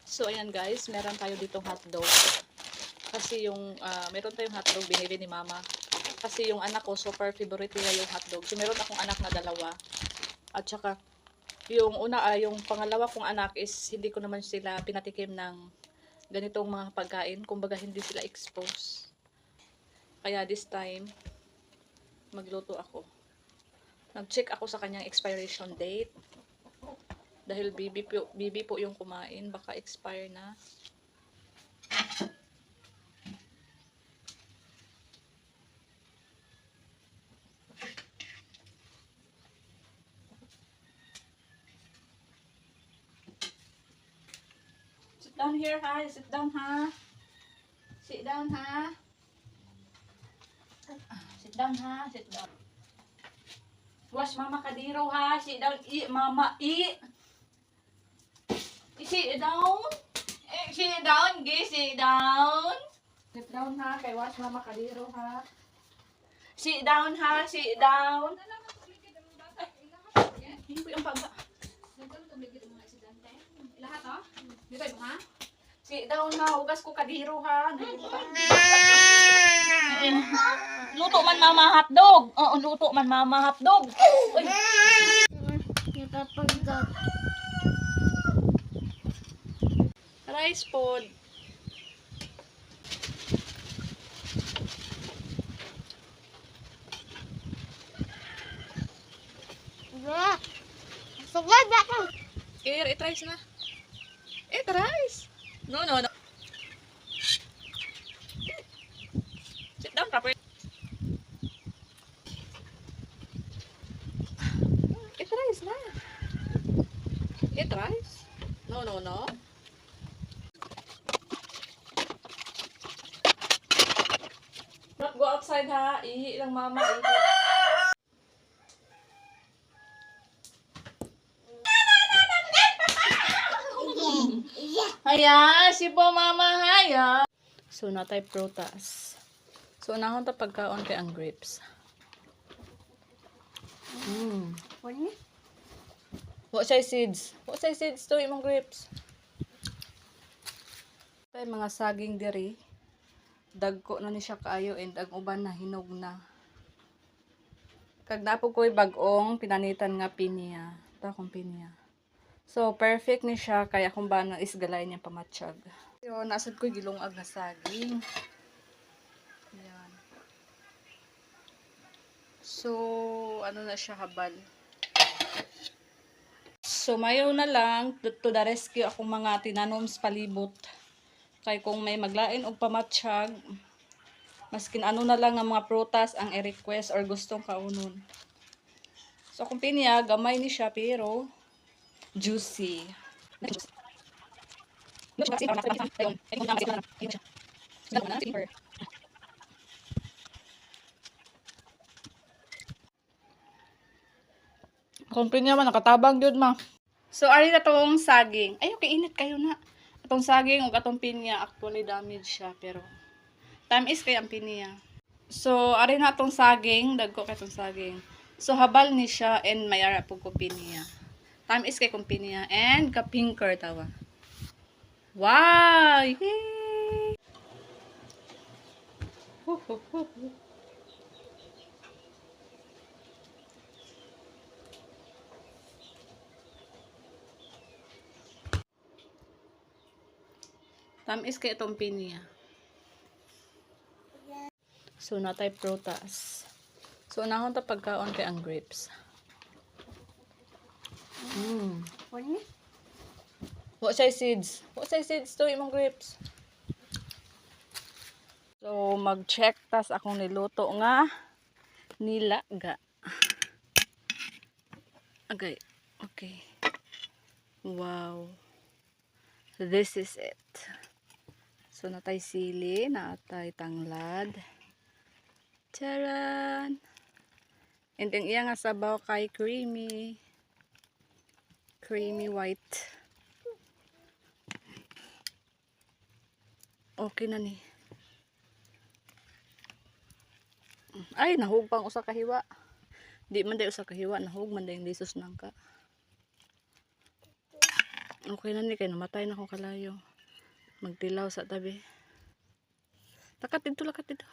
So, ayan guys, meron tayo ditong hotdog. Kasi yung, meron tayong hotdog binili ni mama. Kasi yung anak ko, super favorite nila yung hotdog. So, meron akong anak na dalawa. At saka, yung una, yung pangalawa kong anak is, hindi ko naman sila pinatikim ng ganitong mga pagkain. Kumbaga, hindi sila expose. Kaya this time, magluto ako. Nag-check ako sa kanyang expiration date. Dahil bibi po yung kumain, baka expire na. Sit down here, ha? Sit down, ha? Sit down, ha? Sit down, ha? Sit down. Wash mama kadiro, ha? Sit down, eat, mama, eat. Sit down. Sit down, gay, sit down. Sit down, ha? Kay wash mama kadiro, ha? Sit down, ha? Sit down. Ay, hindi ko yung baba. Lahat, oh? Dito ba, ha? Sit down, ha? Hugas ko kadiro, ha? Luto man mama hotdog. Oo, luto man mama hotdog. Uy. Rice pod. Here, eat rice na. Eat rice. No. Sit down properly. Eat rice na. Eat rice. No. Not go outside, ha. Ihi lang mama. Ihi. Haya, si po mama, haya. So, natay prutas. So, unahon ta pagkaon kay ang grapes. What size seeds? What size seeds to imong grapes? Tay mga saging diri. Dagko na ni siya kaayo and ang uban na hinog na. Kag napo ko'y bag-ong pinanitan nga pinya. Ta akong pinya. So, perfect ni siya kaya kung ba nang isgalay niya pamatsyag. So, nasad ko gilungag na saging. Ayan. So, ano na siya habal. So, mayo na lang to the rescue akong mga tinanom sa palibot. Kay kung may maglain og pamatsyag, maskin ano na lang ang mga prutas ang i-request or gustong kaunon. So, kung pinya, gamay ni siya pero juicy. Kung pinya man, nakatabang yun ma. So, ari na tong saging. Ay, okay, init kayo na. Atong saging o atong pinya, actually damage siya. Pero, time is kay ang pinya. So, ari na tong saging. Dagko kay tong saging. So, habal ni siya and mayara po ko pinya. Time is kay kong pinya. And ka-pinker tawa. Wow! Yay! Tamis kay itong pinya. So, natay prutas. So, unahon ta pagkaon kay ang grapes. What size seeds? What size seeds to imong grapes? So, mag-check tas akong niluto nga nilaga. Okay. Wow. This is it. So, natay sili, natay tanglad. Charan! And ang iya nga sabaw kay creamy white. Okay na ni. Ay, nahug pang usa ka hiwa. Di man day usa ka hiwa, nahug man day lisos nang ka. Okay na ni kay namatay na akong kalayo. Magtilaw sa tabi. Lakat dito, lakat dito.